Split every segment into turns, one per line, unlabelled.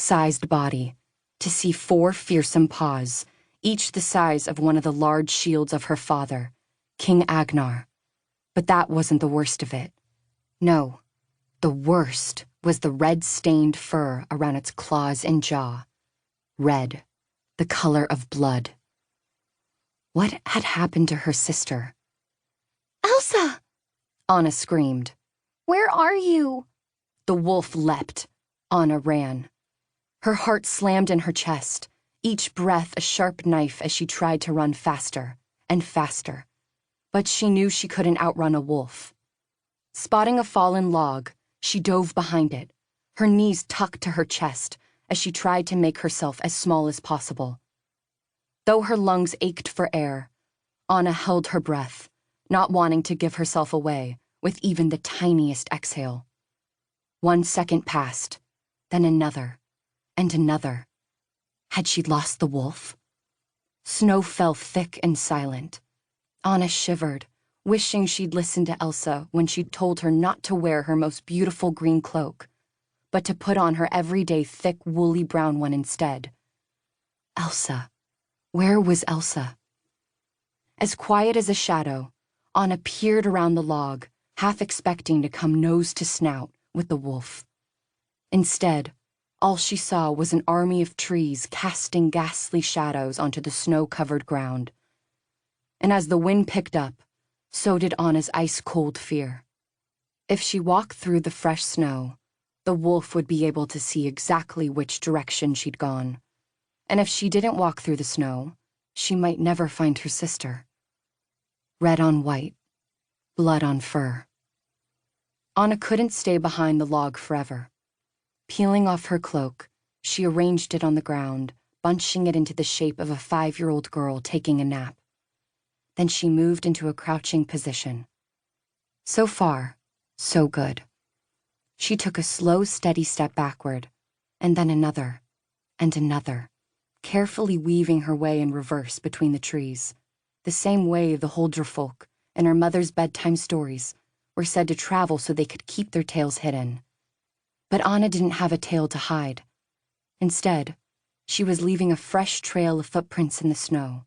sized body, to see 4 fearsome paws, each the size of one of the large shields of her father, King Agnar. But that wasn't the worst of it. No, the worst was the red-stained fur around its claws and jaw. Red, the color of blood. What had happened to her sister?
Elsa!
Anna screamed.
Where are you?
The wolf leapt. Anna ran. Her heart slammed in her chest, each breath a sharp knife as she tried to run faster and faster. But she knew she couldn't outrun a wolf. Spotting a fallen log, she dove behind it, her knees tucked to her chest as she tried to make herself as small as possible. Though her lungs ached for air, Anna held her breath, not wanting to give herself away with even the tiniest exhale. 1 second passed, then another, and another. Had she lost the wolf? Snow fell thick and silent. Anna shivered, wishing she'd listened to Elsa when she'd told her not to wear her most beautiful green cloak, but to put on her everyday thick, woolly brown one instead. Elsa. Where was Elsa? As quiet as a shadow, Anna peered around the log, half expecting to come nose to snout with the wolf. Instead, all she saw was an army of trees casting ghastly shadows onto the snow-covered ground. And as the wind picked up, so did Anna's ice-cold fear. If she walked through the fresh snow, the wolf would be able to see exactly which direction she'd gone. And if she didn't walk through the snow, she might never find her sister. Red on white, blood on fur. Anna couldn't stay behind the log forever. Peeling off her cloak, she arranged it on the ground, bunching it into the shape of a 5-year-old girl taking a nap. Then she moved into a crouching position. So far, so good. She took a slow, steady step backward, and then another, and another, carefully weaving her way in reverse between the trees, the same way the Huldrefolk and her mother's bedtime stories were said to travel so they could keep their tails hidden. But Anna didn't have a tail to hide. Instead, she was leaving a fresh trail of footprints in the snow.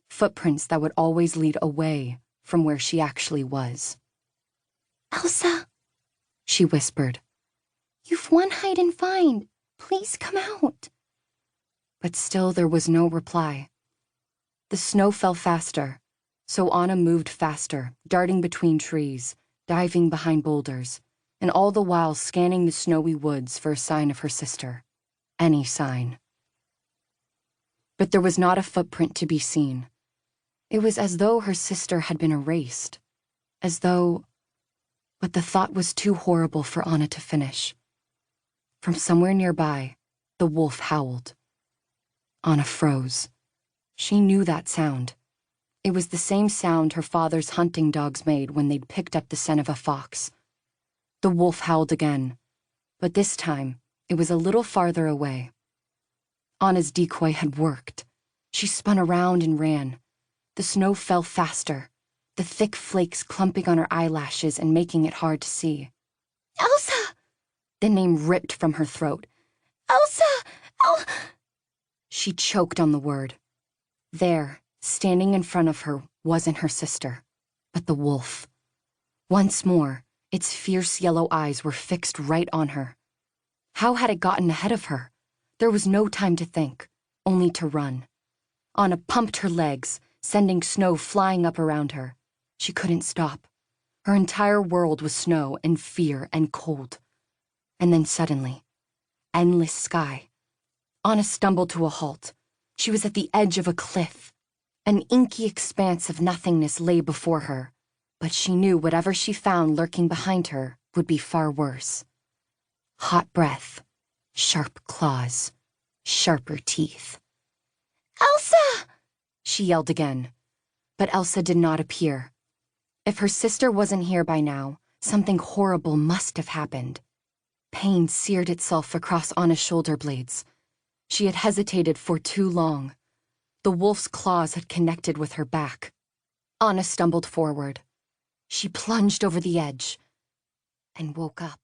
Footprints that would always lead away from where she actually was.
Elsa,
she whispered.
You've won hide and find. Please come out.
But still there was no reply. The snow fell faster, so Anna moved faster, darting between trees, diving behind boulders, and all the while scanning the snowy woods for a sign of her sister. Any sign. But there was not a footprint to be seen. It was as though her sister had been erased. As though... But the thought was too horrible for Anna to finish. From somewhere nearby, the wolf howled. Anna froze. She knew that sound. It was the same sound her father's hunting dogs made when they'd picked up the scent of a fox. The wolf howled again, but this time it was a little farther away. Anna's decoy had worked. She spun around and ran. The snow fell faster, the thick flakes clumping on her eyelashes and making it hard to see.
Elsa!
The name ripped from her throat.
Elsa!
She choked on the word. There, standing in front of her, wasn't her sister, but the wolf. Once more, its fierce yellow eyes were fixed right on her. How had it gotten ahead of her? There was no time to think, only to run. Anna pumped her legs, sending snow flying up around her. She couldn't stop. Her entire world was snow and fear and cold. And then suddenly, endless sky. Anna stumbled to a halt. She was at the edge of a cliff. An inky expanse of nothingness lay before her, but she knew whatever she found lurking behind her would be far worse. Hot breath, sharp claws, sharper teeth.
Elsa!
She yelled again, but Elsa did not appear. If her sister wasn't here by now, something horrible must have happened. Pain seared itself across Anna's shoulder blades. She had hesitated for too long. The wolf's claws had connected with her back. Anna stumbled forward. She plunged over the edge and woke up.